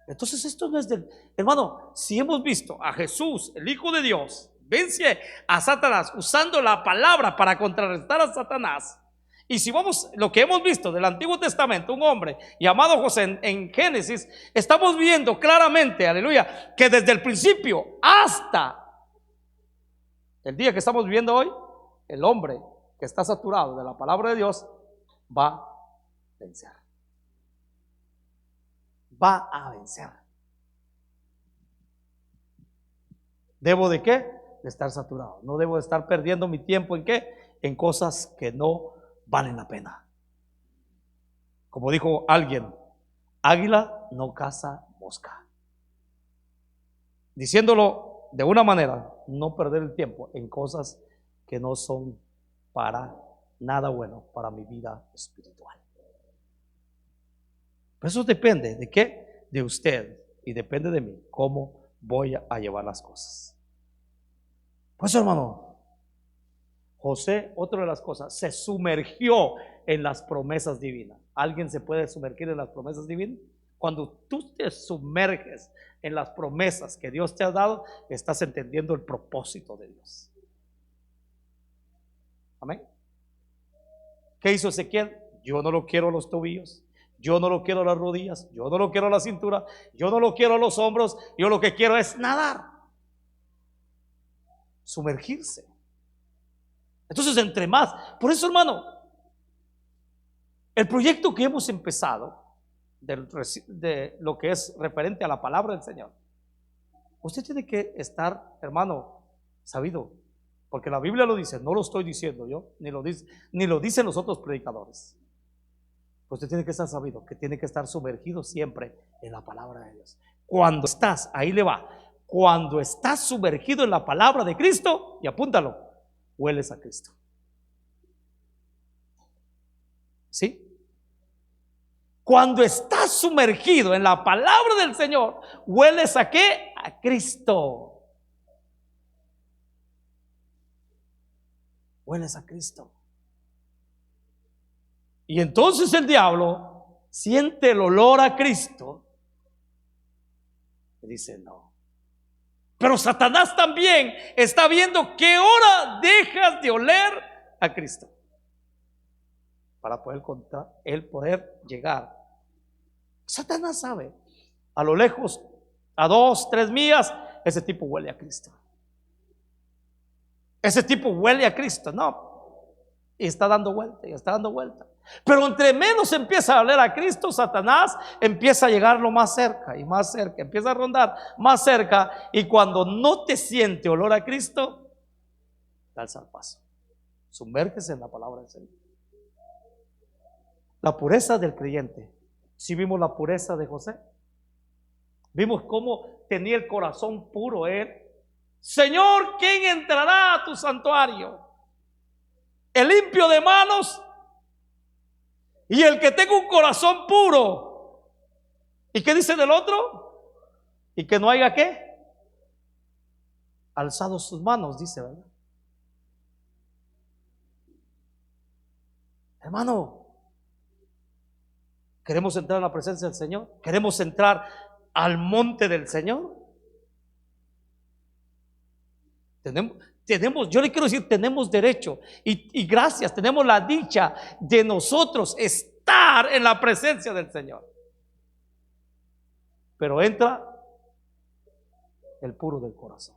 Entonces esto no es del... Hermano, si hemos visto a Jesús, el Hijo de Dios, vence a Satanás usando la palabra para contrarrestar a Satanás. Y si vamos, lo que hemos visto del Antiguo Testamento, un hombre llamado José en Génesis, estamos viendo claramente, aleluya, que desde el principio hasta el día que estamos viviendo hoy, el hombre que está saturado de la palabra de Dios va a vencer. Va a vencer. ¿Debo de qué? De estar saturado. No debo de estar perdiendo mi tiempo en qué? En cosas que no valen la pena. Como dijo alguien, águila no caza mosca. Diciéndolo de una manera, no perder el tiempo en cosas que no son para nada bueno para mi vida espiritual. Pero eso depende de qué, de usted, y depende de mí, cómo voy a llevar las cosas. Pues hermano, José, otra de las cosas, se sumergió en las promesas divinas. ¿Alguien se puede sumergir en las promesas divinas? Cuando tú te sumerges en las promesas que Dios te ha dado, estás entendiendo el propósito de Dios. Amén. ¿Qué hizo Ezequiel? Yo no lo quiero los tobillos, yo no lo quiero las rodillas, yo no lo quiero la cintura, yo no lo quiero los hombros, yo lo que quiero es nadar, sumergirse. Entonces, entre más, por eso, hermano, el proyecto que hemos empezado de lo que es referente a la palabra del Señor, usted tiene que estar, hermano, sabido, porque la Biblia lo dice, no lo estoy diciendo yo, ni lo dicen los otros predicadores. Usted tiene que estar sabido que tiene que estar sumergido siempre en la palabra de Dios. Cuando estás, ahí le va, cuando estás sumergido en la palabra de Cristo, y apúntalo, hueles a Cristo. ¿Sí? Cuando estás sumergido en la palabra del Señor, hueles a ¿qué? A Cristo. Hueles a Cristo. Y entonces el diablo siente el olor a Cristo Y dice, no. Pero Satanás también está viendo qué hora dejas de oler a Cristo para poder contra él poder llegar. Satanás sabe, a lo lejos, a 2, 3 millas, ese tipo huele a Cristo. Ese tipo huele a Cristo, no. Y está dando vuelta, y está dando vuelta. Pero entre menos empieza a oler a Cristo, Satanás empieza a llegarlo más cerca y más cerca, empieza a rondar más cerca. Y cuando no te siente olor a Cristo, da el salpazo. Sumérgese en la palabra del Señor. La pureza del creyente. Si vimos la pureza de José, vimos cómo tenía el corazón puro él. Señor, ¿quién entrará a tu santuario? El limpio de manos y el que tenga un corazón puro. ¿Y qué dice del otro? Y que no haya ¿qué? Alzado sus manos, dice, ¿verdad? Hermano, ¿queremos entrar en la presencia del Señor? ¿Queremos entrar al monte del Señor? Tenemos, yo le quiero decir, tenemos derecho y gracias, tenemos la dicha de nosotros estar en la presencia del Señor. Pero entra el puro del corazón.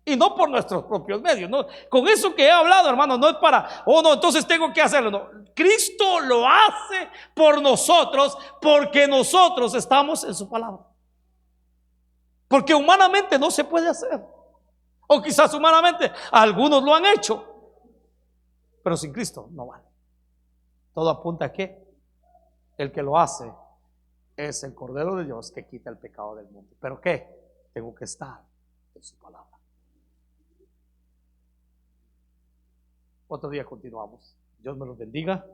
Y no por nuestros propios medios, no. Con eso que he hablado, hermano, no es para, oh no, entonces tengo que hacerlo. No, Cristo lo hace por nosotros porque nosotros estamos en su palabra. Porque humanamente no se puede hacer. O quizás humanamente algunos lo han hecho, pero sin Cristo no vale. Todo apunta a que el que lo hace es el Cordero de Dios que quita el pecado del mundo. ¿Pero qué? Tengo que estar en su palabra. Otro día continuamos. Dios me los bendiga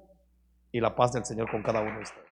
y la paz del Señor con cada uno de ustedes.